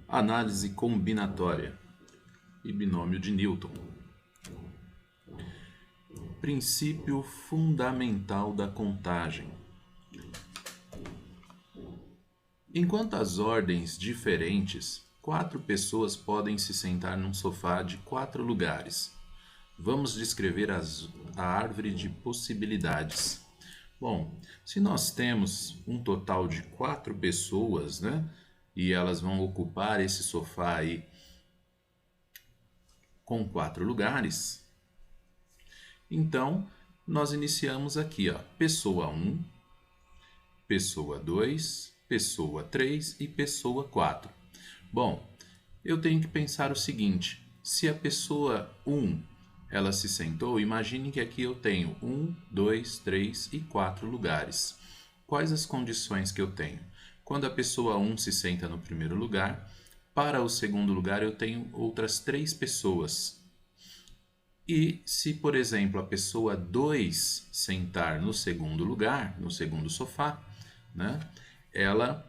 Análise combinatória e binômio de Newton. Princípio fundamental da contagem. Enquanto as ordens diferentes, 4 pessoas podem se sentar num sofá de 4 lugares. Vamos descrever a árvore de possibilidades. Bom, se nós temos um total de 4 pessoas, né? E elas vão ocupar esse sofá aí com 4 lugares, então nós iniciamos aqui, ó, pessoa 1, pessoa 2, pessoa 3 e pessoa 4. Bom, eu tenho que pensar o seguinte: se a pessoa 1 ela se sentou, imagine que aqui eu tenho 1, 2, 3 e 4 lugares. Quais as condições que eu tenho? Quando a pessoa 1 se senta no primeiro lugar, para o segundo lugar eu tenho outras 3 pessoas. E se, por exemplo, a pessoa 2 sentar no segundo lugar, no segundo sofá, né, ela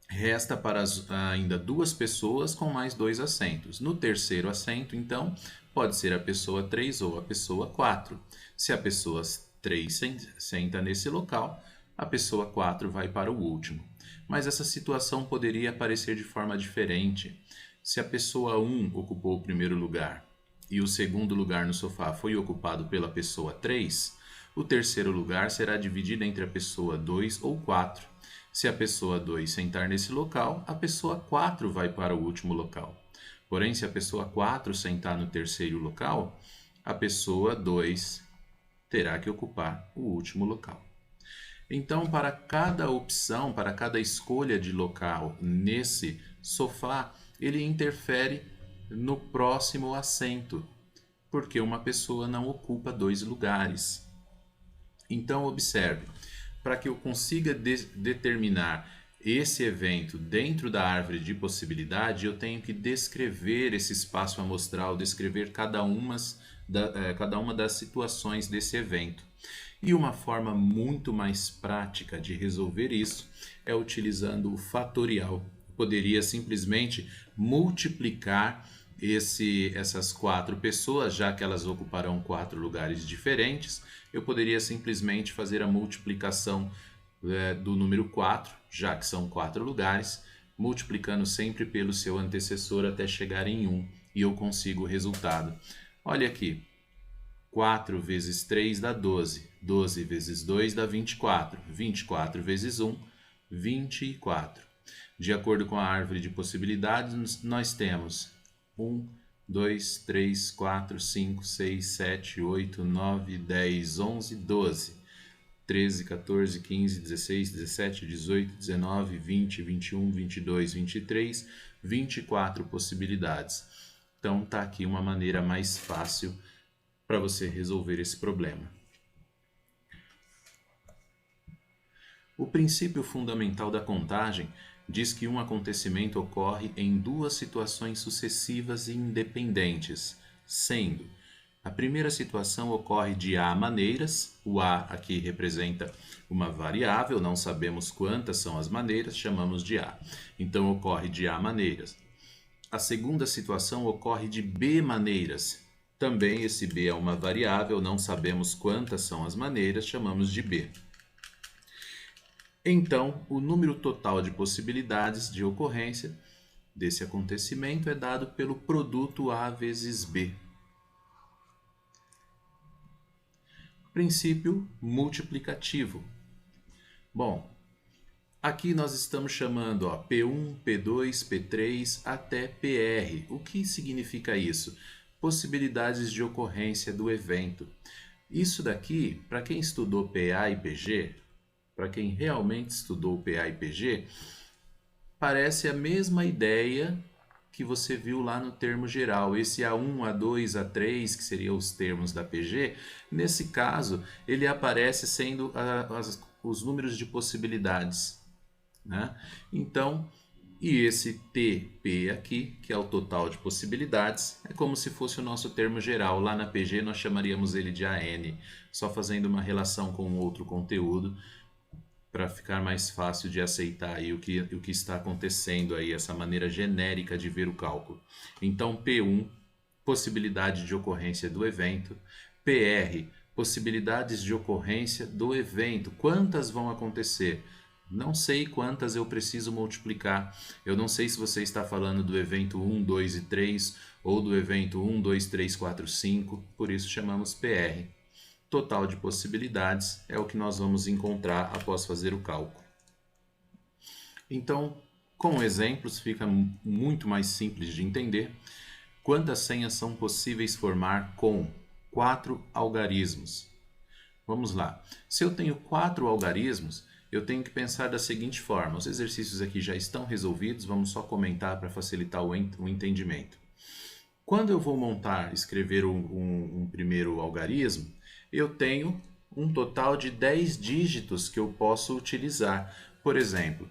resta para ainda 2 pessoas com mais 2 assentos. No terceiro assento, então, pode ser a pessoa 3 ou a pessoa 4. Se a pessoa 3 senta nesse local, a pessoa 4 vai para o último. Mas essa situação poderia aparecer de forma diferente. Se a pessoa 1 ocupou o primeiro lugar e o segundo lugar no sofá foi ocupado pela pessoa 3, o terceiro lugar será dividido entre a pessoa 2 ou 4. Se a pessoa 2 sentar nesse local, a pessoa 4 vai para o último local. Porém, se a pessoa 4 sentar no terceiro local, a pessoa 2 terá que ocupar o último local. Então, para cada opção, para cada escolha de local nesse sofá, ele interfere no próximo assento, porque uma pessoa não ocupa 2 lugares. Então, observe, para que eu consiga determinar esse evento dentro da árvore de possibilidade, eu tenho que descrever esse espaço amostral, descrever cada uma das situações desse evento. E uma forma muito mais prática de resolver isso é utilizando o fatorial. Eu poderia simplesmente multiplicar essas 4 pessoas, já que elas ocuparão 4 lugares diferentes, eu poderia simplesmente fazer a multiplicação do número 4, já que são 4 lugares, multiplicando sempre pelo seu antecessor até chegar em 1, e eu consigo o resultado. Olha aqui, 4 vezes 3 dá 12, 12 vezes 2 dá 24, 24 vezes 1, 24. De acordo com a árvore de possibilidades, nós temos 1, 2, 3, 4, 5, 6, 7, 8, 9, 10, 11, 12, 13, 14, 15, 16, 17, 18, 19, 20, 21, 22, 23, 24 possibilidades. Então, está aqui uma maneira mais fácil para você resolver esse problema. O princípio fundamental da contagem diz que um acontecimento ocorre em 2 situações sucessivas e independentes, sendo a primeira situação ocorre de A maneiras, o A aqui representa uma variável, não sabemos quantas são as maneiras, chamamos de A. Então ocorre de A maneiras. A segunda situação ocorre de B maneiras. Também esse B é uma variável, não sabemos quantas são as maneiras, chamamos de B. Então, o número total de possibilidades de ocorrência desse acontecimento é dado pelo produto A vezes B. Princípio multiplicativo. Bom, aqui nós estamos chamando P1, P2, P3 até PR. O que significa isso? Possibilidades de ocorrência do evento. Isso daqui, para quem estudou PA e PG, para quem realmente estudou PA e PG, parece a mesma ideia que você viu lá no termo geral. Esse A1, A2, A3, que seriam os termos da PG, nesse caso, ele aparece sendo os números de possibilidades, né? Então, e esse TP aqui, que é o total de possibilidades, é como se fosse o nosso termo geral. Lá na PG nós chamaríamos ele de AN, só fazendo uma relação com outro conteúdo para ficar mais fácil de aceitar aí o que está acontecendo aí, essa maneira genérica de ver o cálculo. Então, P1, possibilidade de ocorrência do evento. PR, possibilidades de ocorrência do evento. Quantas vão acontecer? Não sei quantas eu preciso multiplicar. Eu não sei se você está falando do evento 1, 2 e 3 ou do evento 1, 2, 3, 4, 5. Por isso chamamos PR. Total de possibilidades é o que nós vamos encontrar após fazer o cálculo. Então, com exemplos fica muito mais simples de entender. Quantas senhas são possíveis formar com 4 algarismos? Vamos lá. Se eu tenho 4 algarismos, eu tenho que pensar da seguinte forma. Os exercícios aqui já estão resolvidos, vamos só comentar para facilitar o entendimento. Quando eu vou escrever um primeiro algarismo, eu tenho um total de 10 dígitos que eu posso utilizar. Por exemplo,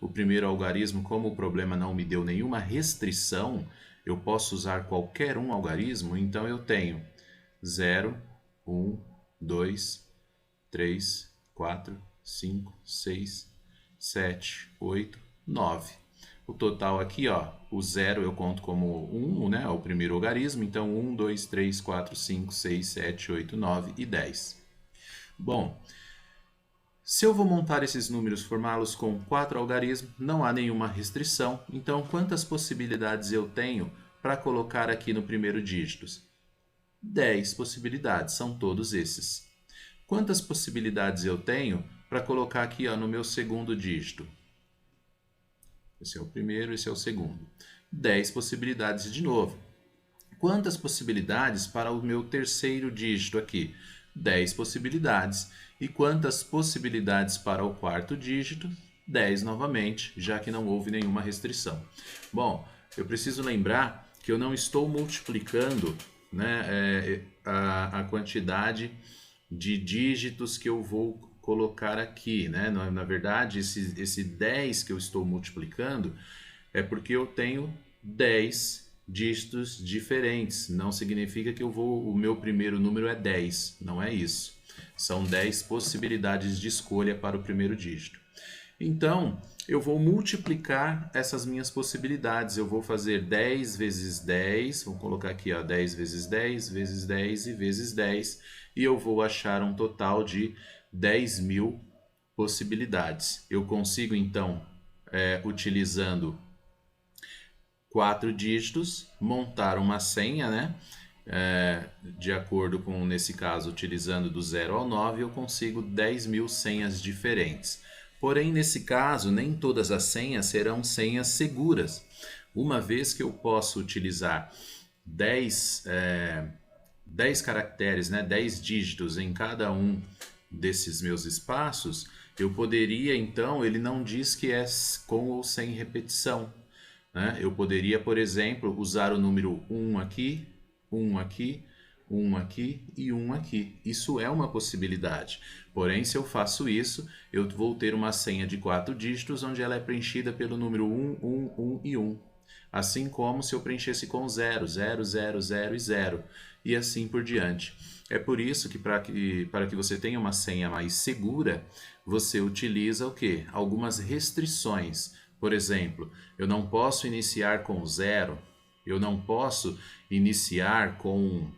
o primeiro algarismo, como o problema não me deu nenhuma restrição, eu posso usar qualquer um algarismo, então eu tenho 0, 1, 2, 3, 4, 5, 6, 7, 8, 9. O total aqui, ó, o 0 eu conto como 1, né, o primeiro algarismo, então 1, 2, 3, 4, 5, 6, 7, 8, 9 e 10. Bom, se eu vou montar esses números, formá-los com 4 algarismos, não há nenhuma restrição. Então, quantas possibilidades eu tenho para colocar aqui no primeiro dígito? 10 possibilidades, são todos esses. Quantas possibilidades eu tenho para colocar aqui, ó, no meu segundo dígito? Esse é o primeiro, esse é o segundo. 10 possibilidades de novo. Quantas possibilidades para o meu terceiro dígito aqui? 10 possibilidades. E quantas possibilidades para o quarto dígito? 10 novamente, já que não houve nenhuma restrição. Bom, eu preciso lembrar que eu não estou multiplicando, né, a quantidade de dígitos que eu vou colocar aqui, né? Na verdade, esse 10 que eu estou multiplicando é porque eu tenho 10 dígitos diferentes. Não significa que o meu primeiro número é 10, não é isso. São 10 possibilidades de escolha para o primeiro dígito. Então, eu vou multiplicar essas minhas possibilidades. Eu vou fazer 10 vezes 10, vou colocar aqui, ó, 10 vezes 10, vezes 10 e vezes 10, e eu vou achar um total de 10.000 possibilidades. Eu consigo, então, utilizando 4 dígitos, montar uma senha, né? De acordo com, nesse caso, utilizando do 0 ao 9, eu consigo 10.000 senhas diferentes. Porém, nesse caso, nem todas as senhas serão senhas seguras. Uma vez que eu posso utilizar 10 caracteres, né, 10 dígitos em cada um desses meus espaços, eu poderia, então, ele não diz que é com ou sem repetição, né? Eu poderia, por exemplo, usar o número 1 aqui, 1 aqui, 1 aqui e 1 aqui. Isso é uma possibilidade. Porém, se eu faço isso, eu vou ter uma senha de 4 dígitos, onde ela é preenchida pelo número 1, 1, 1 e 1. Assim como se eu preenchesse com 0, 0, 0, 0 e 0. E assim por diante. É por isso que para que você tenha uma senha mais segura, você utiliza o quê? Algumas restrições. Por exemplo, eu não posso iniciar com 0, eu não posso iniciar com...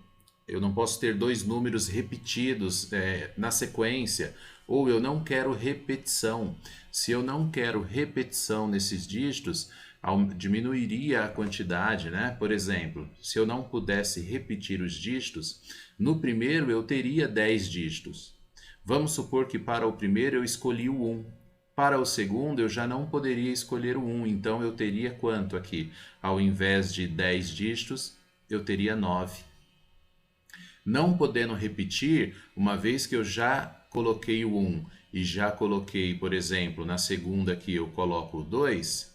Eu não posso ter 2 números repetidos na sequência, ou eu não quero repetição. Se eu não quero repetição nesses dígitos, diminuiria a quantidade, né? Por exemplo, se eu não pudesse repetir os dígitos, no primeiro eu teria 10 dígitos. Vamos supor que para o primeiro eu escolhi o 1. Para o segundo eu já não poderia escolher o 1, então eu teria quanto aqui? Ao invés de 10 dígitos, eu teria 9. Não podendo repetir, uma vez que eu já coloquei o 1 e já coloquei, por exemplo, na segunda aqui eu coloco o 2,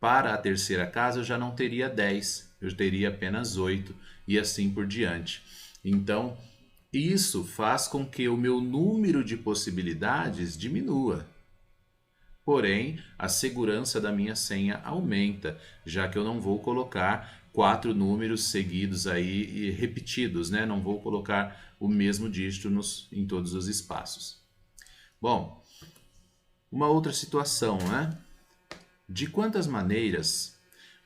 para a terceira casa eu já não teria 10, eu teria apenas 8 e assim por diante. Então, isso faz com que o meu número de possibilidades diminua. Porém, a segurança da minha senha aumenta, já que eu não vou colocar 4 números seguidos aí e repetidos, né? Não vou colocar o mesmo dígito em todos os espaços. Bom, uma outra situação, né? De quantas maneiras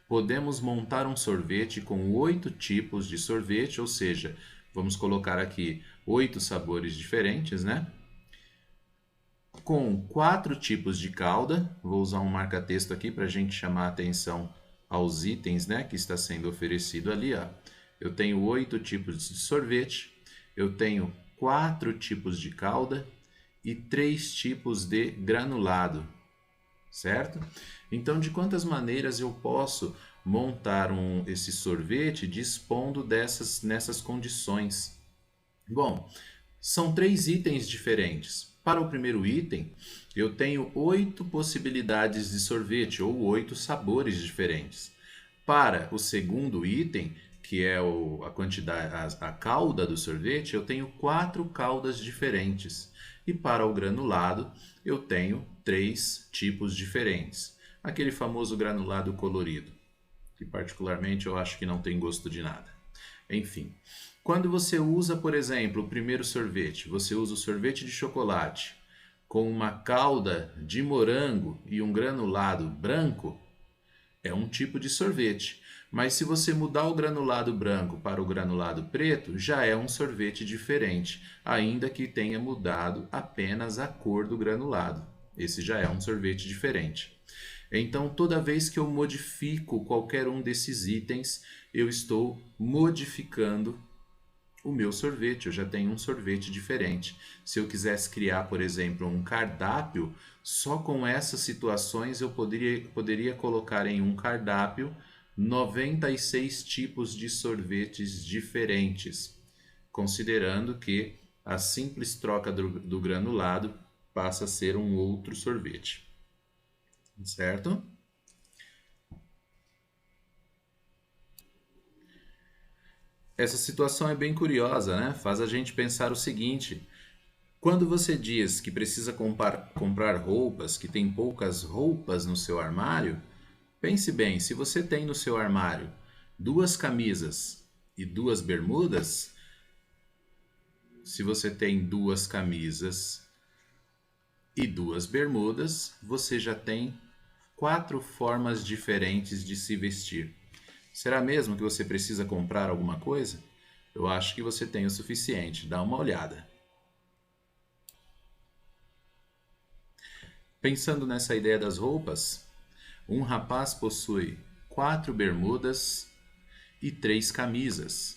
podemos montar um sorvete com 8 tipos de sorvete, ou seja, vamos colocar aqui 8 sabores diferentes, né? Com 4 tipos de calda, vou usar um marca-texto aqui para a gente chamar a atenção aos itens, né, que está sendo oferecido ali, ó. Eu tenho 8 tipos de sorvete, eu tenho 4 tipos de calda e 3 tipos de granulado, certo? Então, de quantas maneiras eu posso montar esse sorvete dispondo nessas condições? Bom, são 3 itens diferentes. Para o primeiro item, eu tenho 8 possibilidades de sorvete ou 8 sabores diferentes. Para o segundo item, que é a quantidade, a calda do sorvete, eu tenho 4 caldas diferentes. E para o granulado, eu tenho 3 tipos diferentes. Aquele famoso granulado colorido, que particularmente eu acho que não tem gosto de nada. Enfim, quando você usa, por exemplo, o primeiro sorvete, você usa o sorvete de chocolate com uma calda de morango e um granulado branco, é um tipo de sorvete. Mas se você mudar o granulado branco para o granulado preto, já é um sorvete diferente, ainda que tenha mudado apenas a cor do granulado. Esse já é um sorvete diferente. Então, toda vez que eu modifico qualquer um desses itens, eu estou modificando o meu sorvete. Eu já tenho um sorvete diferente. Se eu quisesse criar, por exemplo, um cardápio, só com essas situações eu poderia colocar em um cardápio 96 tipos de sorvetes diferentes, considerando que a simples troca do granulado passa a ser um outro sorvete. Certo? Essa situação é bem curiosa, né? Faz a gente pensar o seguinte: quando você diz que precisa comprar roupas, que tem poucas roupas no seu armário, pense bem, se você tem no seu armário 2 camisas e 2 bermudas, se você tem 2 camisas e 2 bermudas, você já tem 4 formas diferentes de se vestir. Será mesmo que você precisa comprar alguma coisa? Eu acho que você tem o suficiente. Dá uma olhada. Pensando nessa ideia das roupas, um rapaz possui 4 bermudas e 3 camisas.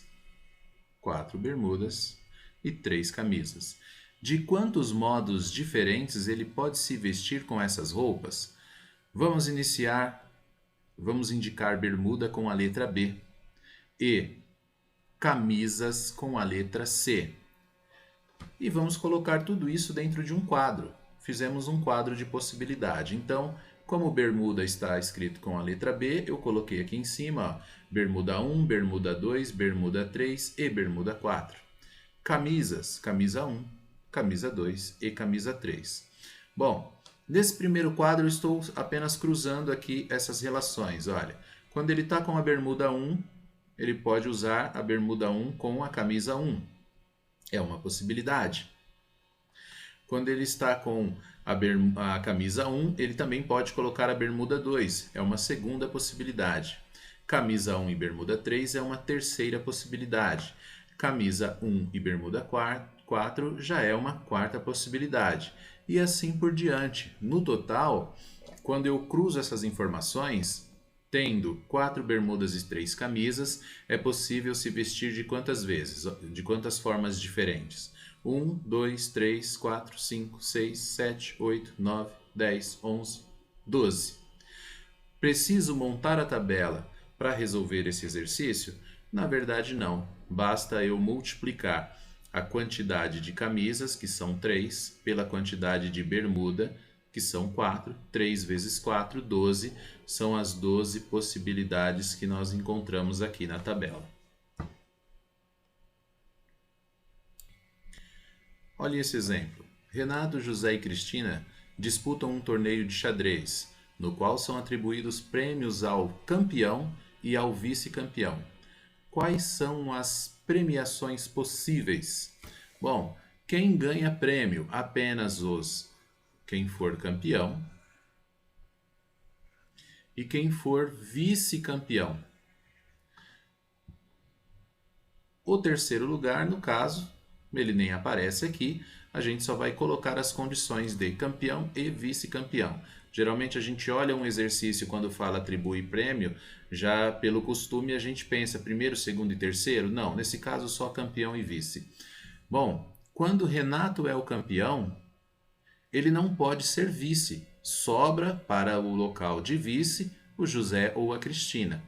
4 bermudas e 3 camisas. De quantos modos diferentes ele pode se vestir com essas roupas? Vamos indicar bermuda com a letra B e camisas com a letra C. E vamos colocar tudo isso dentro de um quadro. Fizemos um quadro de possibilidade. Então, como bermuda está escrito com a letra B, eu coloquei aqui em cima, ó, bermuda 1, bermuda 2, bermuda 3 e bermuda 4. Camisas, camisa 1, camisa 2 e camisa 3. Bom, nesse primeiro quadro eu estou apenas cruzando aqui essas relações. Olha, quando ele está com a bermuda 1, ele pode usar a bermuda 1 com a camisa 1. É uma possibilidade. Quando ele está com a camisa 1, ele também pode colocar a bermuda 2. É uma segunda possibilidade. Camisa 1 e bermuda 3 é uma terceira possibilidade. Camisa 1 e bermuda 4 já é uma quarta possibilidade. E assim por diante. No total, quando eu cruzo essas informações, tendo 4 bermudas e 3 camisas, é possível se vestir de quantas vezes? De quantas formas diferentes? 1, 2, 3, 4, 5, 6, 7, 8, 9, 10, 11, 12. Preciso montar a tabela para resolver esse exercício? Na verdade, não. Basta eu multiplicar a quantidade de camisas, que são 3, pela quantidade de bermuda, que são 4. 3 vezes 4, 12. São as 12 possibilidades que nós encontramos aqui na tabela. Olha esse exemplo. Renato, José e Cristina disputam um torneio de xadrez, no qual são atribuídos prêmios ao campeão e ao vice-campeão. Quais são as premiações possíveis? Bom, Quem ganha prêmio? Apenas quem for campeão e quem for vice-campeão. O terceiro lugar, no caso, ele nem aparece aqui, a gente só vai colocar as condições de campeão e vice-campeão. Geralmente a gente olha um exercício quando fala atribui prêmio, já pelo costume a gente pensa primeiro, segundo e terceiro? Não, nesse caso só campeão e vice. Bom, quando Renato é o campeão, ele não pode ser vice. Sobra para o local de vice o José ou a Cristina.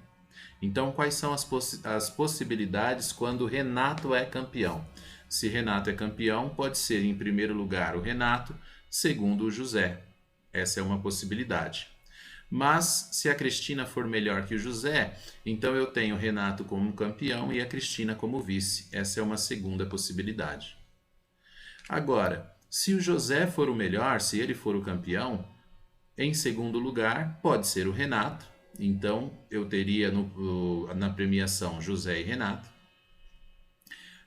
Então, quais são as possibilidades quando Renato é campeão? Se Renato é campeão, pode ser em primeiro lugar o Renato, segundo o José. Essa é uma possibilidade. Mas, se a Cristina for melhor que o José, então eu tenho o Renato como campeão e a Cristina como vice. Essa é uma segunda possibilidade. Agora, se o José for o melhor, se ele for o campeão, em segundo lugar pode ser o Renato. Então, eu teria na premiação José e Renato.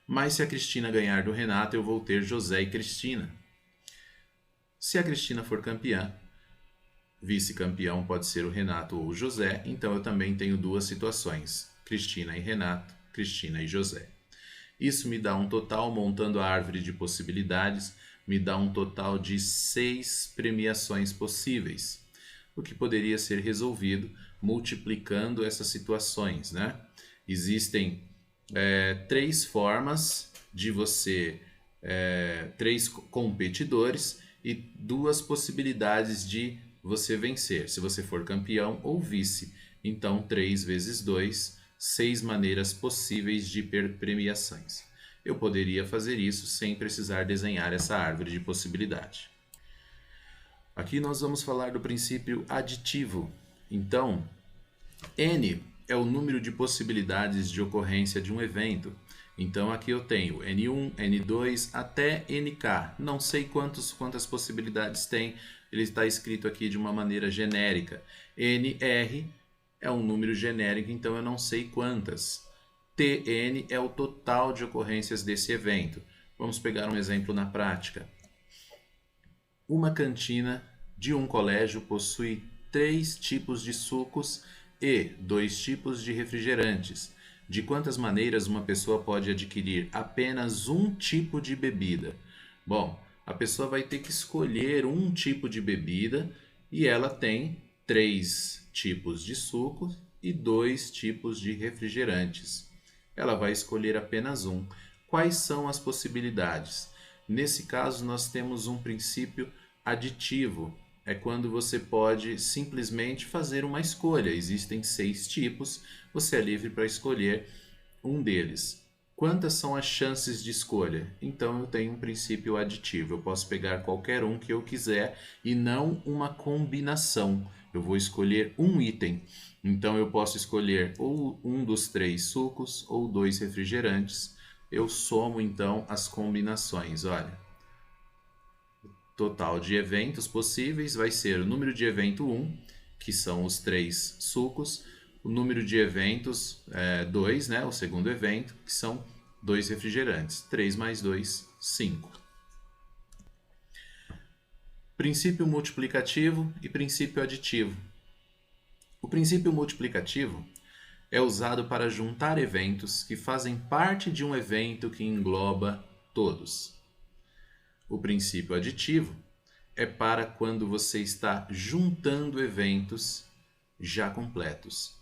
Mas se a Cristina ganhar do Renato, eu vou ter José e Cristina. Se a Cristina for campeã, vice-campeão pode ser o Renato ou o José. Então, eu também tenho duas situações, Cristina e Renato, Cristina e José. Isso me dá um total, montando a árvore de possibilidades, me dá um total de 6 premiações possíveis, o que poderia ser resolvido multiplicando essas situações, né? Existem 3 formas de você, 3 competidores e 2 possibilidades de você vencer, se você for campeão ou vice. Então, 3 vezes 2, 6 maneiras possíveis de premiações. Eu poderia fazer isso sem precisar desenhar essa árvore de possibilidade. Aqui nós vamos falar do princípio aditivo. Então, N é o número de possibilidades de ocorrência de um evento. Então, aqui eu tenho N1, N2 até NK. Não sei quantas possibilidades tem. Ele está escrito aqui de uma maneira genérica. NR é um número genérico, então eu não sei quantas. TN é o total de ocorrências desse evento. Vamos pegar um exemplo na prática. Uma cantina de um colégio possui 3 tipos de sucos e 2 tipos de refrigerantes. De quantas maneiras uma pessoa pode adquirir apenas um tipo de bebida? Bom, a pessoa vai ter que escolher um tipo de bebida e ela tem 3 tipos de sucos e 2 tipos de refrigerantes. Ela vai escolher apenas um. Quais são as possibilidades? Nesse caso, nós temos um princípio aditivo. É quando você pode simplesmente fazer uma escolha. Existem 6 tipos, você é livre para escolher um deles. Quantas são as chances de escolha? Então, eu tenho um princípio aditivo. Eu posso pegar qualquer um que eu quiser e não uma combinação. Eu vou escolher um item. Então, eu posso escolher ou um dos 3 sucos ou 2 refrigerantes. Eu somo, então, as combinações. Olha, total de eventos possíveis vai ser o número de evento 1, que são os 3 sucos, o número de eventos 2, né, o segundo evento, que são 2 refrigerantes. 3 mais 2, 5. Princípio multiplicativo e princípio aditivo. O princípio multiplicativo é usado para juntar eventos que fazem parte de um evento que engloba todos. O princípio aditivo é para quando você está juntando eventos já completos.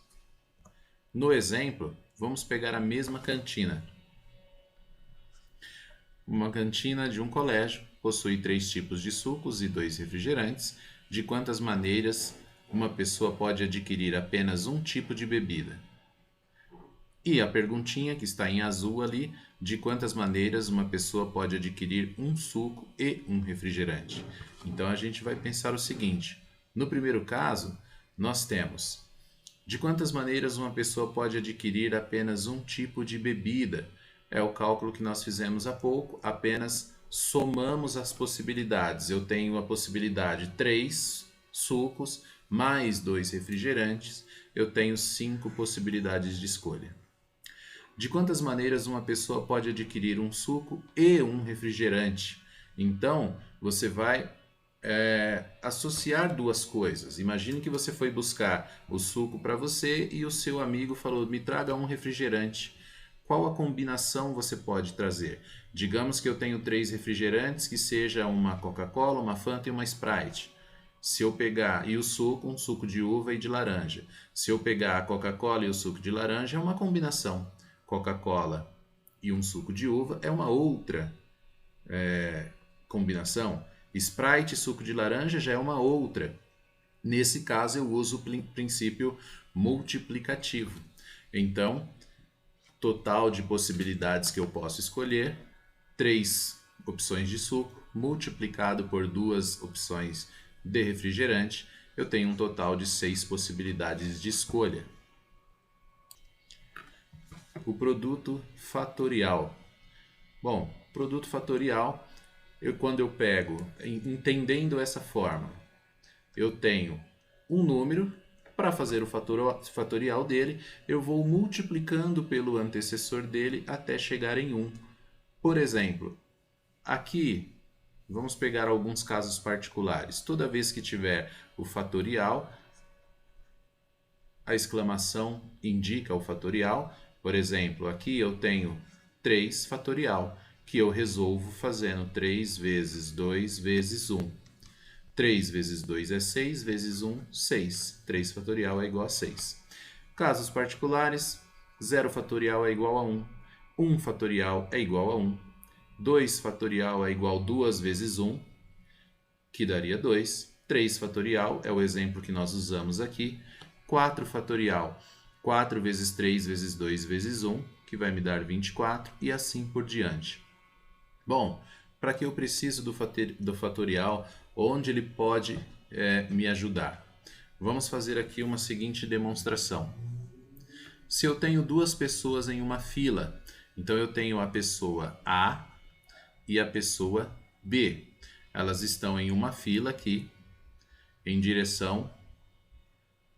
No exemplo, vamos pegar a mesma cantina. Uma cantina de um colégio possui 3 tipos de sucos e 2 refrigerantes. De quantas maneiras uma pessoa pode adquirir apenas um tipo de bebida? E a perguntinha que está em azul ali, de quantas maneiras uma pessoa pode adquirir um suco e um refrigerante? Então a gente vai pensar o seguinte: no primeiro caso, nós temos de quantas maneiras uma pessoa pode adquirir apenas um tipo de bebida? É o cálculo que nós fizemos há pouco, apenas somamos as possibilidades. Eu tenho a possibilidade 3 sucos mais 2 refrigerantes, eu tenho 5 possibilidades de escolha. De quantas maneiras uma pessoa pode adquirir um suco e um refrigerante? Então, você vai associar duas coisas. Imagine que você foi buscar o suco para você e o seu amigo falou: me traga um refrigerante. Qual a combinação você pode trazer? Digamos que eu tenho 3 refrigerantes, que seja uma Coca-Cola, uma Fanta e uma Sprite. Se eu pegar, e o suco, um suco de uva e de laranja. Se eu pegar a Coca-Cola e o suco de laranja, é uma combinação. Coca-Cola e um suco de uva é uma outra combinação. Sprite e suco de laranja já é uma outra. Nesse caso, eu uso o princípio multiplicativo. Então, total de possibilidades que eu posso escolher, 3 opções de suco, multiplicado por 2 opções de refrigerante, eu tenho um total de 6 possibilidades de escolha. O produto fatorial. Bom, produto fatorial, quando eu pego, entendendo essa forma, eu tenho um número, para fazer o fatorial dele, eu vou multiplicando pelo antecessor dele até chegar em 1. Por exemplo, aqui, vamos pegar alguns casos particulares. Toda vez que tiver o fatorial, a exclamação indica o fatorial. Por exemplo, aqui eu tenho 3 fatorial, que eu resolvo fazendo 3 vezes 2 vezes 1. 3 vezes 2 é 6, vezes 1, 6. 3 fatorial é igual a 6. Casos particulares, 0 fatorial é igual a 1. 1 fatorial é igual a 1. 2 fatorial é igual a 2 vezes 1, que daria 2. 3 fatorial é o exemplo que nós usamos aqui. 4 fatorial, 4 vezes 3 vezes 2 vezes 1, que vai me dar 24, e assim por diante. Bom, para que eu preciso do fatorial, onde ele pode me ajudar? Vamos fazer aqui uma seguinte demonstração. Se eu tenho 2 pessoas em uma fila, então eu tenho a pessoa A e a pessoa B. Elas estão em uma fila aqui, em direção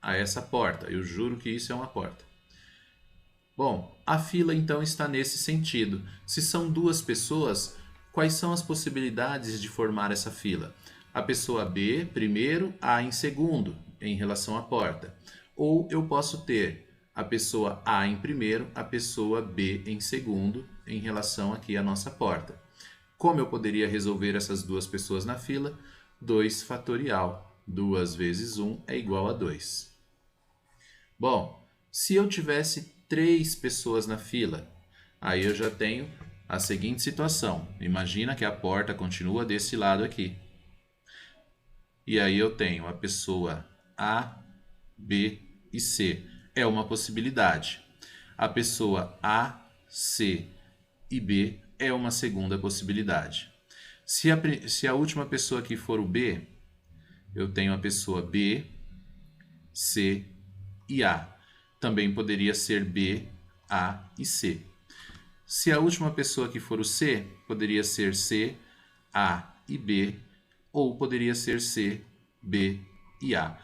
a essa porta. Eu juro que isso é uma porta. Bom, a fila então está nesse sentido. Se são 2 pessoas, quais são as possibilidades de formar essa fila? A pessoa B primeiro, A em segundo, em relação à porta. Ou eu posso ter a pessoa A em primeiro, a pessoa B em segundo, em relação aqui à nossa porta. Como eu poderia resolver essas 2 pessoas na fila? 2 fatorial. 2 vezes 1 é igual a 2. Bom, se eu tivesse 3 pessoas na fila, aí eu já tenho a seguinte situação. Imagina que a porta continua desse lado aqui. E aí eu tenho a pessoa A, B e C. É uma possibilidade. A pessoa A, C e B é uma segunda possibilidade. Se a última pessoa aqui for o B, eu tenho a pessoa B, C e A. Também poderia ser B, A e C. Se a última pessoa aqui for o C, poderia ser C, A e B, ou poderia ser C, B e A.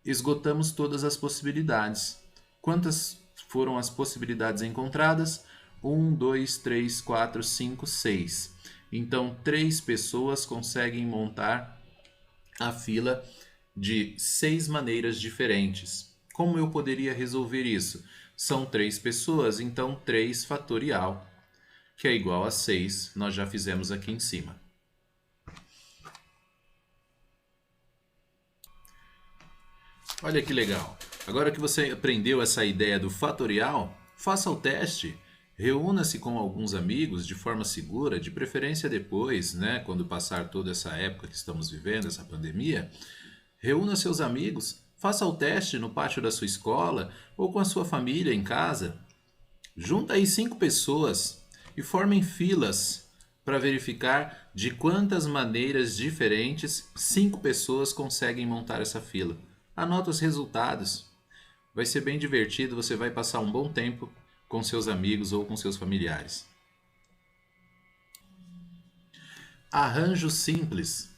Esgotamos todas as possibilidades. Quantas foram as possibilidades encontradas? 1, 2, 3, 4, 5, 6. Então, 3 pessoas conseguem montar a fila de 6 maneiras diferentes. Como eu poderia resolver isso? São 3 pessoas, então 3 fatorial, que é igual a 6. Nós já fizemos aqui em cima. Olha que legal. Agora que você aprendeu essa ideia do fatorial, faça o teste. Reúna-se com alguns amigos de forma segura, de preferência depois, quando passar toda essa época que estamos vivendo, essa pandemia. Reúna seus amigos, faça o teste no pátio da sua escola ou com a sua família em casa. Junta aí 5 pessoas e formem filas para verificar de quantas maneiras diferentes 5 pessoas conseguem montar essa fila. Anota os resultados. Vai ser bem divertido, você vai passar um bom tempo com seus amigos ou com seus familiares. Arranjo simples.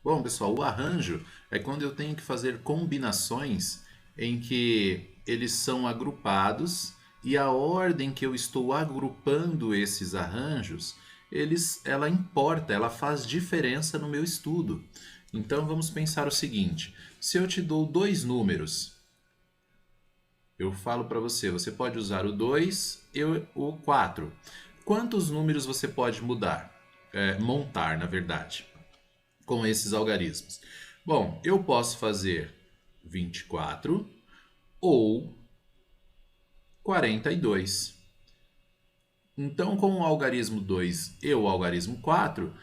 Bom, pessoal, o arranjo é quando eu tenho que fazer combinações em que eles são agrupados E a ordem que eu estou agrupando esses arranjos, ela importa, ela faz diferença no meu estudo. Então vamos pensar o seguinte: se eu te dou dois números, eu falo para você, você pode usar o 2 e o 4. Quantos números você pode montar, na verdade, com esses algarismos? Bom, eu posso fazer 24 ou 42. Então, com o algarismo 2 e o algarismo 4,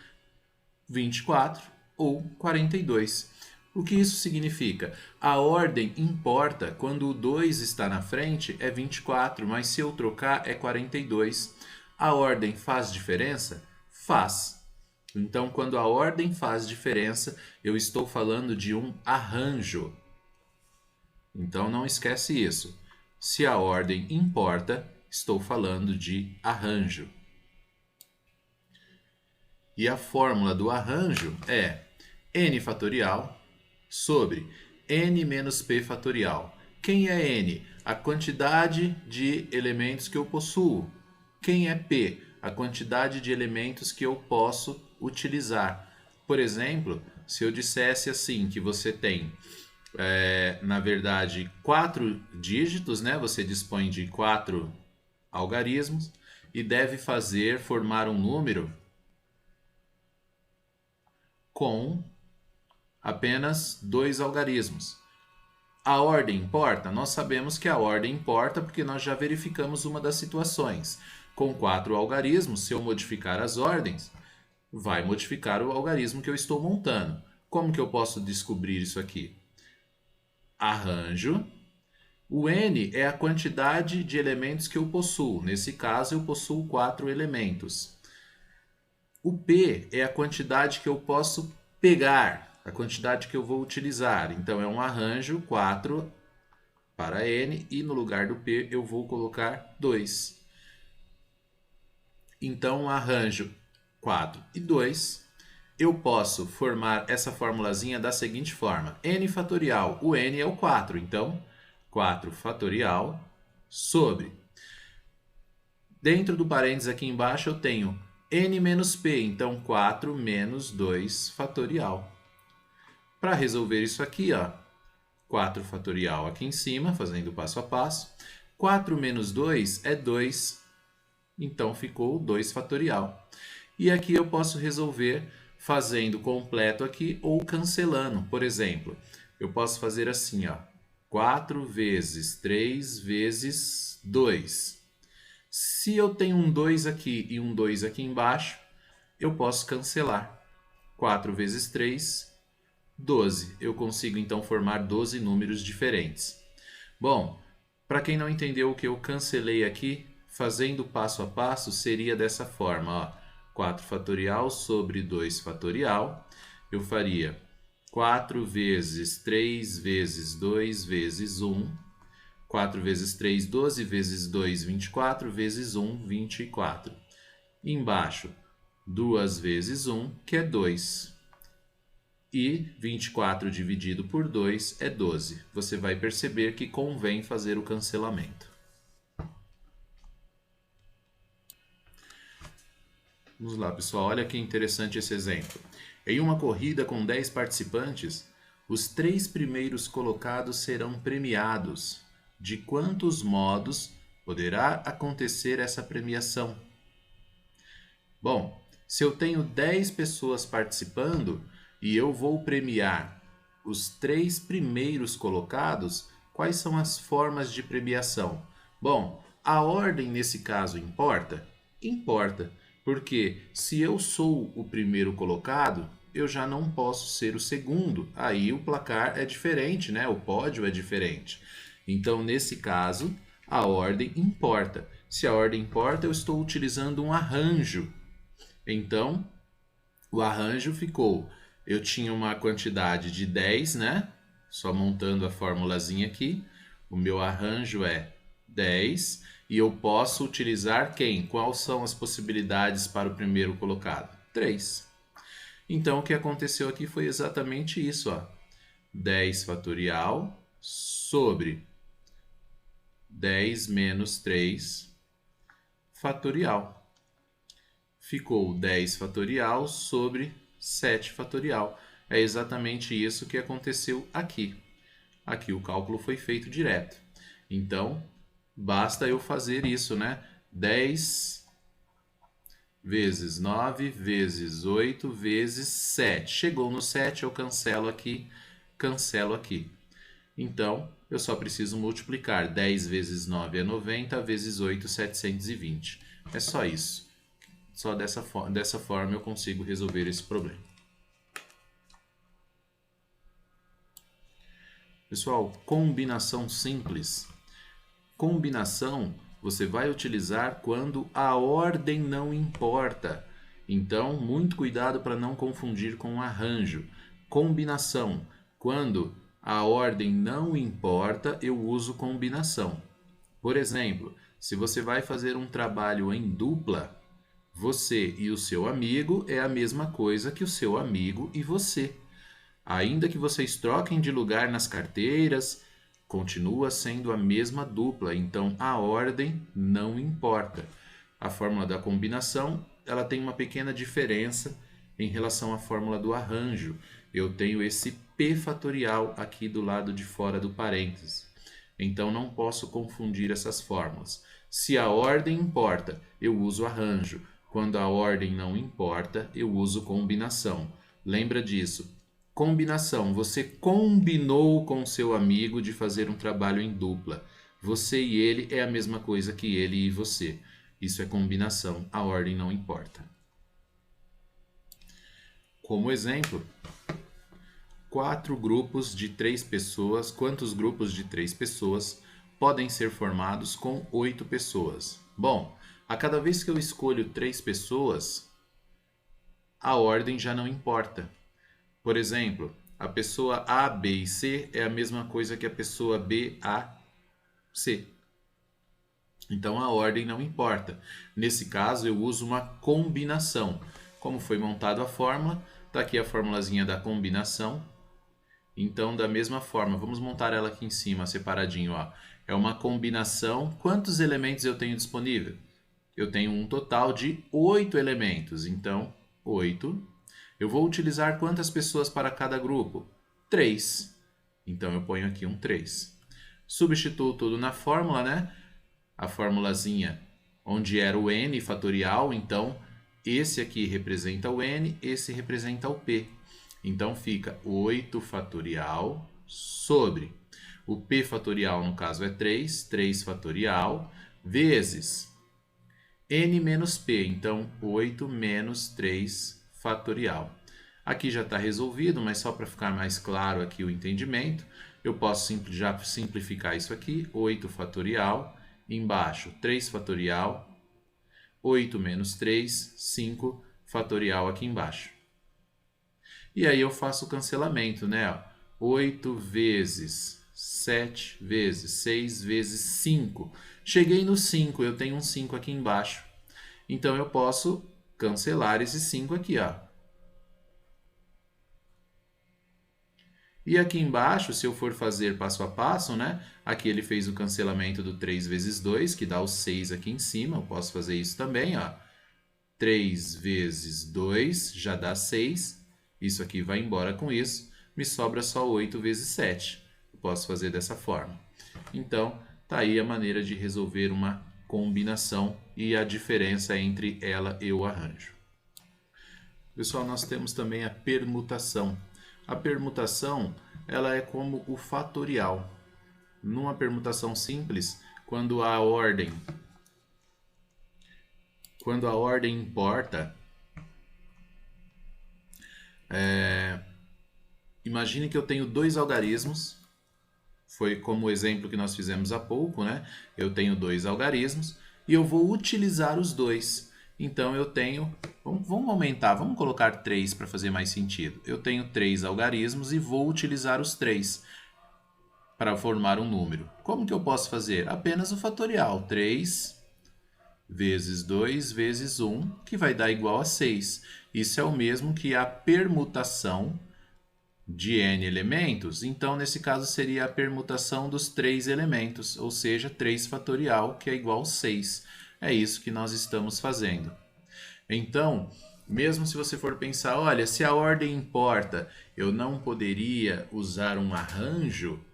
24 ou 42. O que isso significa? A ordem importa. Quando o 2 está na frente é 24, mas se eu trocar é 42. A ordem faz diferença? Faz. Então, quando a ordem faz diferença, eu estou falando de um arranjo. Então, não esquece isso. Se a ordem importa, estou falando de arranjo. E a fórmula do arranjo é n fatorial sobre n menos p fatorial. Quem é n? A quantidade de elementos que eu possuo. Quem é p? A quantidade de elementos que eu posso utilizar. Por exemplo, se eu dissesse assim que você tem, na verdade, 4 dígitos, né? Você dispõe de 4 algarismos e deve formar um número com apenas 2 algarismos. A ordem importa? Nós sabemos que a ordem importa porque nós já verificamos uma das situações. Com 4 algarismos, se eu modificar as ordens, vai modificar o algarismo que eu estou montando. Como que eu posso descobrir isso aqui? Arranjo. O n é a quantidade de elementos que eu possuo. Nesse caso, eu possuo 4 elementos. O p é a quantidade que eu posso pegar, a quantidade que eu vou utilizar. Então, é um arranjo 4 para n e no lugar do p eu vou colocar 2. Então, arranjo 4 e 2. Eu posso formar essa formulazinha da seguinte forma. N fatorial. O n é o 4. Então, 4 fatorial sobre. Dentro do parênteses aqui embaixo eu tenho n menos p. Então, 4 menos 2 fatorial. Para resolver isso aqui, 4 fatorial aqui em cima, fazendo passo a passo. 4 menos 2 é 2. Então, ficou 2 fatorial. E aqui eu posso resolver fazendo completo aqui ou cancelando. Por exemplo, eu posso fazer assim, 4 vezes 3 vezes 2. Se eu tenho um 2 aqui e um 2 aqui embaixo, eu posso cancelar. 4 vezes 3, 12. Eu consigo então formar 12 números diferentes. Bom, para quem não entendeu o que eu cancelei aqui, fazendo passo a passo, seria dessa forma, 4 fatorial sobre 2 fatorial. Eu faria 4 vezes 3 vezes 2 vezes 1. 4 vezes 3, 12 vezes 2, 24 vezes 1, 24. Embaixo, 2 vezes 1, que é 2. E 24 dividido por 2 é 12. Você vai perceber que convém fazer o cancelamento. Vamos lá, pessoal. Olha que interessante esse exemplo. Em uma corrida com 10 participantes, os 3 primeiros colocados serão premiados. De quantos modos poderá acontecer essa premiação? Bom, se eu tenho 10 pessoas participando e eu vou premiar os 3 primeiros colocados, quais são as formas de premiação? Bom, a ordem nesse caso importa? Importa, porque se eu sou o primeiro colocado, eu já não posso ser o segundo. Aí o placar é diferente, né? O pódio é diferente. Então, nesse caso, a ordem importa. Se a ordem importa, eu estou utilizando um arranjo. Então, o arranjo ficou... Eu tinha uma quantidade de 10, né? Só montando a formulazinha aqui. O meu arranjo é 10. E eu posso utilizar quem? Quais são as possibilidades para o primeiro colocado? 3. Então, o que aconteceu aqui foi exatamente isso, 10 fatorial sobre 10 menos 3 fatorial. Ficou 10 fatorial sobre 7 fatorial. É exatamente isso que aconteceu aqui. Aqui o cálculo foi feito direto. Então, basta eu fazer isso, né? 10 vezes 9 vezes 8 vezes 7. Chegou no 7, eu cancelo aqui, cancelo aqui. Então, eu só preciso multiplicar 10 vezes 9 é 90, vezes 8, 720. É só isso. Só dessa forma eu consigo resolver esse problema. Pessoal, combinação simples. Combinação você vai utilizar quando a ordem não importa. Então, muito cuidado para não confundir com arranjo. Combinação. Quando a ordem não importa, eu uso combinação. Por exemplo, se você vai fazer um trabalho em dupla, você e o seu amigo é a mesma coisa que o seu amigo e você. Ainda que vocês troquem de lugar nas carteiras, continua sendo a mesma dupla, então a ordem não importa. A fórmula da combinação, ela tem uma pequena diferença em relação à fórmula do arranjo. Eu tenho esse p fatorial aqui do lado de fora do parênteses. Então não posso confundir essas fórmulas. Se a ordem importa, eu uso arranjo. Quando a ordem não importa, eu uso combinação. Lembra disso. Combinação. Você combinou com seu amigo de fazer um trabalho em dupla. Você e ele é a mesma coisa que ele e você. Isso é combinação. A ordem não importa. Como exemplo, 4 grupos de 3 pessoas. Quantos grupos de 3 pessoas podem ser formados com 8 pessoas? Bom, a cada vez que eu escolho 3 pessoas, a ordem já não importa. Por exemplo, a pessoa A, B e C é a mesma coisa que a pessoa B, A, C. Então a ordem não importa. Nesse caso, eu uso uma combinação. Como foi montada a fórmula, está aqui a formulazinha da combinação. Então, da mesma forma, vamos montar ela aqui em cima, separadinho. Ó. É uma combinação. Quantos elementos eu tenho disponível? Eu tenho um total de 8 elementos. Então, 8. Eu vou utilizar quantas pessoas para cada grupo? 3. Então, eu ponho aqui um 3. Substituo tudo na fórmula, né? A formulazinha onde era o n fatorial. Então, esse aqui representa o n, esse representa o p. Então, fica 8 fatorial sobre o p fatorial, no caso, é 3. 3 fatorial vezes n menos p. Então, 8 menos 3 fatorial. Aqui já está resolvido, mas só para ficar mais claro aqui o entendimento, eu posso já simplificar isso aqui. 8 fatorial, embaixo 3 fatorial, 8 menos 3, 5 fatorial aqui embaixo. E aí eu faço o cancelamento, né? 8 vezes 7 vezes 6 vezes 5. Cheguei no 5, eu tenho um 5 aqui embaixo. Então eu posso cancelar esse 5 aqui, ó. E aqui embaixo, se eu for fazer passo a passo, né? Aqui ele fez o cancelamento do 3 vezes 2, que dá o 6 aqui em cima. Eu posso fazer isso também, ó. 3 vezes 2 já dá 6. Isso aqui vai embora com isso. Me sobra só 8 vezes 7. Eu posso fazer dessa forma. Então, tá aí a maneira de resolver uma combinação e a diferença entre ela e o arranjo. Pessoal, nós temos também a permutação. A permutação, ela é como o fatorial. Numa permutação simples, quando a ordem importa, imagine que eu tenho 2 algarismos. Foi como o exemplo que nós fizemos há pouco, né? Eu tenho 2 algarismos e eu vou utilizar os 2. Então, eu tenho... Vamos aumentar, vamos colocar 3 para fazer mais sentido. Eu tenho 3 algarismos e vou utilizar os 3 para formar um número. Como que eu posso fazer? Apenas o fatorial. 3 vezes 2 vezes 1, que vai dar igual a 6. Isso é o mesmo que a permutação de n elementos, então nesse caso seria a permutação dos 3 elementos, ou seja, 3 fatorial, que é igual a 6. É isso que nós estamos fazendo. Então, mesmo se você for pensar, olha, se a ordem importa, eu não poderia usar um arranjo,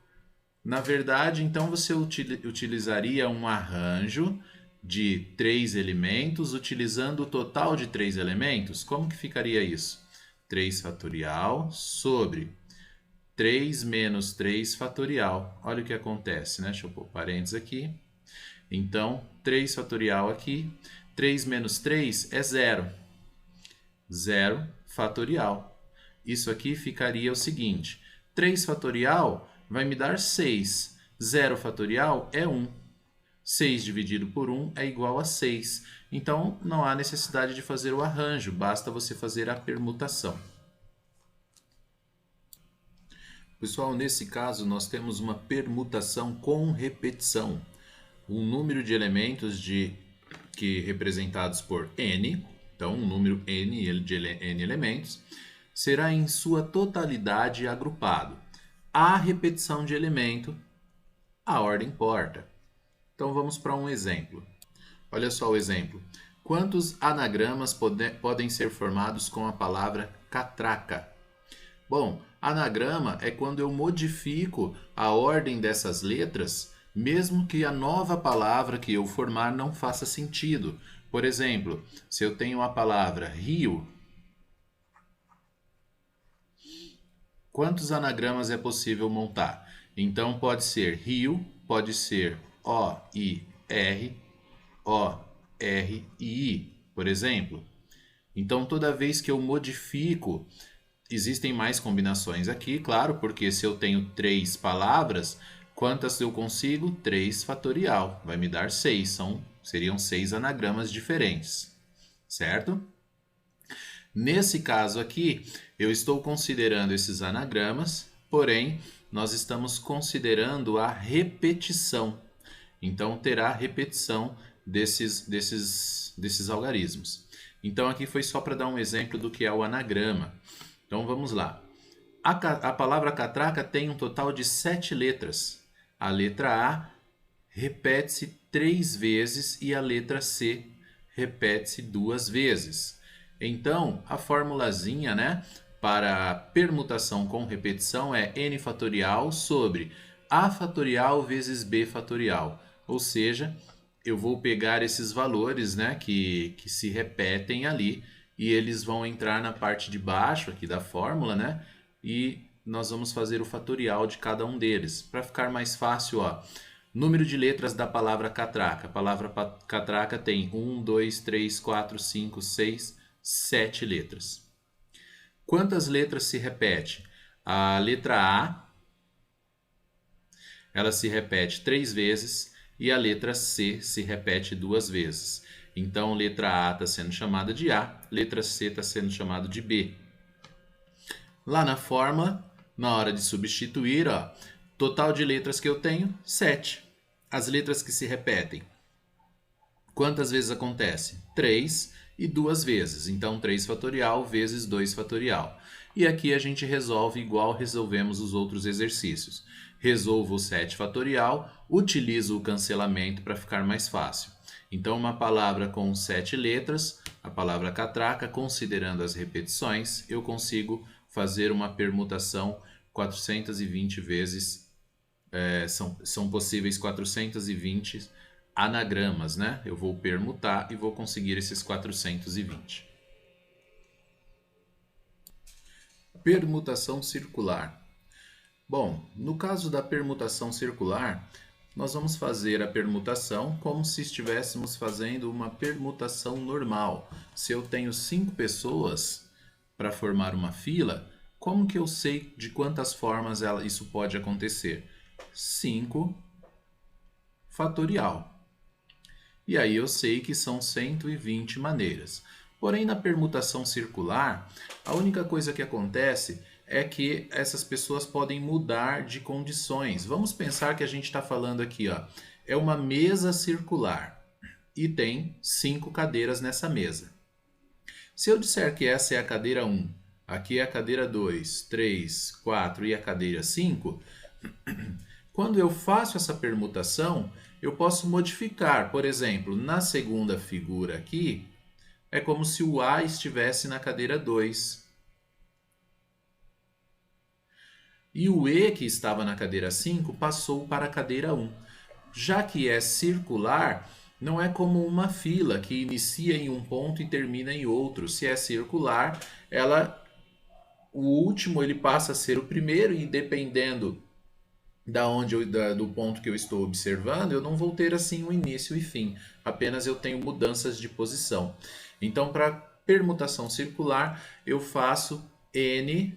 na verdade, então você utilizaria um arranjo de 3 elementos, utilizando o total de 3 elementos. Como que ficaria isso? 3 fatorial sobre 3 menos 3 fatorial. Olha o que acontece, né? Deixa eu pôr parênteses aqui. Então, 3 fatorial aqui. 3 menos 3 é 0. 0 fatorial. Isso aqui ficaria o seguinte. 3 fatorial vai me dar 6. 0 fatorial é 1. 6 dividido por 1 é igual a 6. Então, não há necessidade de fazer o arranjo, basta você fazer a permutação. Pessoal, nesse caso, nós temos uma permutação com repetição. Um número de elementos que representados por n, então um número n de n elementos, será em sua totalidade agrupado. A repetição de elemento, a ordem importa. Então vamos para um exemplo. Olha só o exemplo. Quantos anagramas podem ser formados com a palavra catraca? Bom, anagrama é quando eu modifico a ordem dessas letras, mesmo que a nova palavra que eu formar não faça sentido. Por exemplo, se eu tenho a palavra rio, quantos anagramas é possível montar? Então pode ser rio, pode ser O-I-R, O-R-I-I, por exemplo. Então toda vez que eu modifico, existem mais combinações aqui, claro, porque se eu tenho 3 palavras, quantas eu consigo? 3 fatorial, vai me dar 6, seriam 6 anagramas diferentes, certo? Nesse caso aqui, eu estou considerando esses anagramas, porém, nós estamos considerando a repetição. Então, terá repetição desses algarismos. Então, aqui foi só para dar um exemplo do que é o anagrama. Então, vamos lá. A palavra catraca tem um total de 7 letras. A letra A repete-se 3 vezes e a letra C repete-se 2 vezes. Então, a formulazinha, né, para permutação com repetição é n fatorial sobre a fatorial vezes b fatorial. Ou seja, eu vou pegar esses valores, né, que se repetem ali e eles vão entrar na parte de baixo aqui da fórmula, né, e nós vamos fazer o fatorial de cada um deles. Para ficar mais fácil, ó, número de letras da palavra catraca. A palavra catraca tem 1, 2, 3, 4, 5, 6, 7 letras. Quantas letras se repete? A letra A, ela se repete 3 vezes e a letra C se repete 2 vezes. Então, letra A está sendo chamada de A, letra C está sendo chamada de B. Lá na fórmula, na hora de substituir, ó, total de letras que eu tenho, 7. As letras que se repetem. Quantas vezes acontece? 3 e 2 vezes. Então, 3 fatorial vezes 2 fatorial. E aqui a gente resolve igual resolvemos os outros exercícios. Resolvo o 7 fatorial, utilizo o cancelamento para ficar mais fácil. Então, uma palavra com 7 letras, a palavra catraca, considerando as repetições, eu consigo fazer uma permutação 420 vezes, são possíveis 420 anagramas, né? Eu vou permutar e vou conseguir esses 420. Permutação circular. Bom, no caso da permutação circular, nós vamos fazer a permutação como se estivéssemos fazendo uma permutação normal. Se eu tenho 5 pessoas para formar uma fila, como que eu sei de quantas formas isso pode acontecer? 5 fatorial. E aí eu sei que são 120 maneiras. Porém, na permutação circular, a única coisa que acontece é que essas pessoas podem mudar de condições. Vamos pensar que a gente está falando aqui, ó, é uma mesa circular e tem 5 cadeiras nessa mesa. Se eu disser que essa é a cadeira 1 aqui é a cadeira 2, 3, 4 e a cadeira 5, quando eu faço essa permutação, eu posso modificar. Por exemplo, na segunda figura aqui, é como se o A estivesse na cadeira 2. E o E, que estava na cadeira 5, passou para a cadeira 1. Já que é circular, não é como uma fila que inicia em um ponto e termina em outro. Se é circular, o último ele passa a ser o primeiro e dependendo do ponto que eu estou observando, eu não vou ter assim um início e fim. Apenas eu tenho mudanças de posição. Então, para permutação circular, eu faço n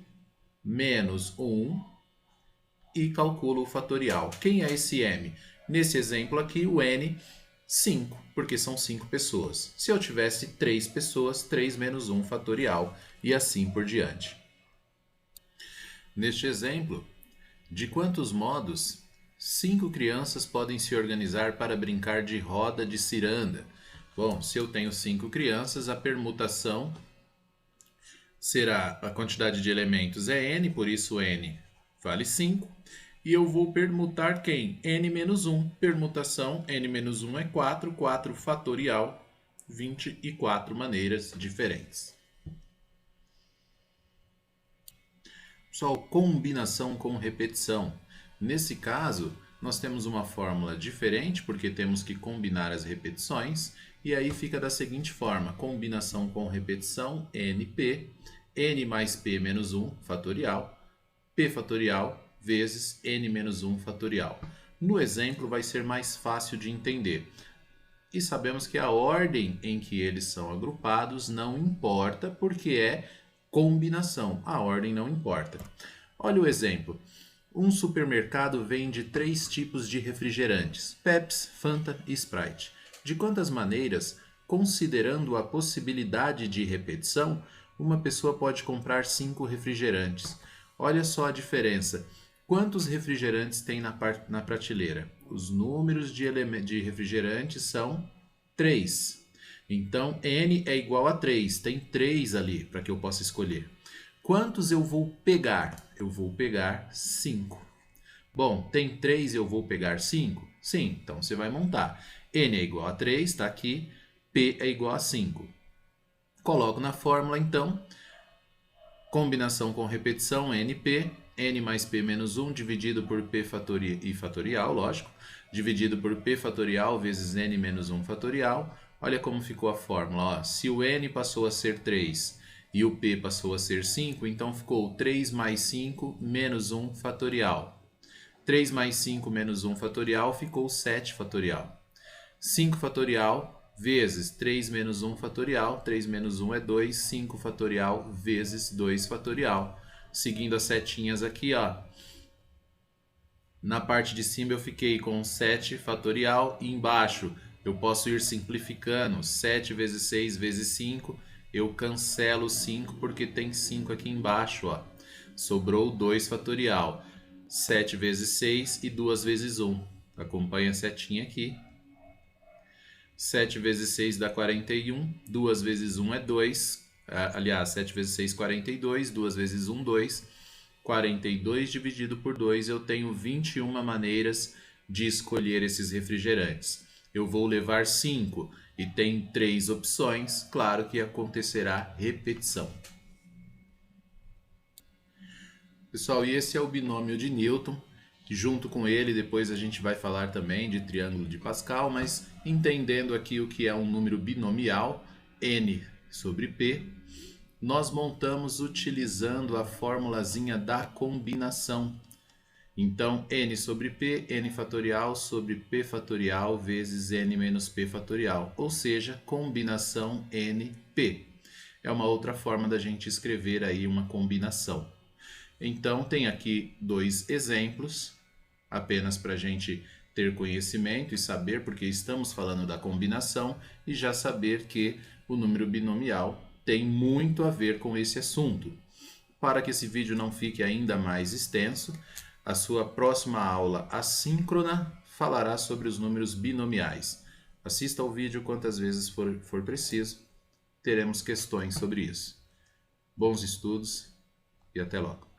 menos 1 e calculo o fatorial. Quem é esse m? Nesse exemplo aqui, o n, 5, porque são 5 pessoas. Se eu tivesse 3 pessoas, 3 menos 1 fatorial e assim por diante. Neste exemplo, de quantos modos 5 crianças podem se organizar para brincar de roda de ciranda? Bom, se eu tenho 5 crianças, a permutação será a quantidade de elementos é n, por isso n vale 5. E eu vou permutar quem? N menos 1. Permutação, n menos 1 é 4, 4 fatorial, 24 maneiras diferentes. Pessoal, combinação com repetição. Nesse caso, nós temos uma fórmula diferente, porque temos que combinar as repetições, e aí fica da seguinte forma: combinação com repetição, NP, n mais p menos 1 fatorial, p fatorial vezes n menos 1 fatorial. No exemplo vai ser mais fácil de entender. E sabemos que a ordem em que eles são agrupados não importa, porque é combinação. A ordem não importa. Olha o exemplo. Um supermercado vende 3 tipos de refrigerantes: Pepsi, Fanta e Sprite. De quantas maneiras, considerando a possibilidade de repetição, uma pessoa pode comprar 5 refrigerantes? Olha só a diferença. Quantos refrigerantes tem na prateleira? Os números de refrigerantes são 3. Então, n é igual a 3. Tem 3 ali para que eu possa escolher. Quantos eu vou pegar? Eu vou pegar 5. Bom, tem 3 e eu vou pegar 5? Sim, então você vai montar. N é igual a 3, está aqui. P é igual a 5. Coloco na fórmula, então. Combinação com repetição, NP. N mais P menos 1 dividido por P fatorial, lógico. Dividido por P fatorial vezes N menos 1 fatorial. Olha como ficou a fórmula. Ó. Se o N passou a ser 3 e o P passou a ser 5, então ficou 3 mais 5 menos 1 fatorial. 3 mais 5 menos 1 fatorial ficou 7 fatorial. 5 fatorial vezes 3 menos 1 fatorial. 3 menos 1 é 2. 5 fatorial vezes 2 fatorial. Seguindo as setinhas aqui, ó. Na parte de cima eu fiquei com 7 fatorial e embaixo eu posso ir simplificando. 7 vezes 6 vezes 5, eu cancelo 5 porque tem 5 aqui embaixo, ó. Sobrou 2 fatorial. 7 vezes 6 e 2 vezes 1. Acompanha a setinha aqui. 7 vezes 6 dá 41. 2 vezes 1 é 2. Aliás, 7 vezes 6, 42. 2 vezes 1, 2. 42 dividido por 2, eu tenho 21 maneiras de escolher esses refrigerantes. Eu vou levar 5 e tem 3 opções, claro que acontecerá repetição. Pessoal, e esse é o binômio de Newton. Junto com ele, depois a gente vai falar também de triângulo de Pascal, mas entendendo aqui o que é um número binomial, n sobre p, nós montamos utilizando a formulazinha da combinação. Então, n sobre p, n fatorial sobre p fatorial vezes n menos p fatorial, ou seja, combinação np. É uma outra forma da gente escrever aí uma combinação. Então, tem aqui 2 exemplos, apenas para a gente ter conhecimento e saber, porque estamos falando da combinação, e já saber que o número binomial tem muito a ver com esse assunto. Para que esse vídeo não fique ainda mais extenso, a sua próxima aula assíncrona falará sobre os números binomiais. Assista ao vídeo quantas vezes for preciso, teremos questões sobre isso. Bons estudos e até logo.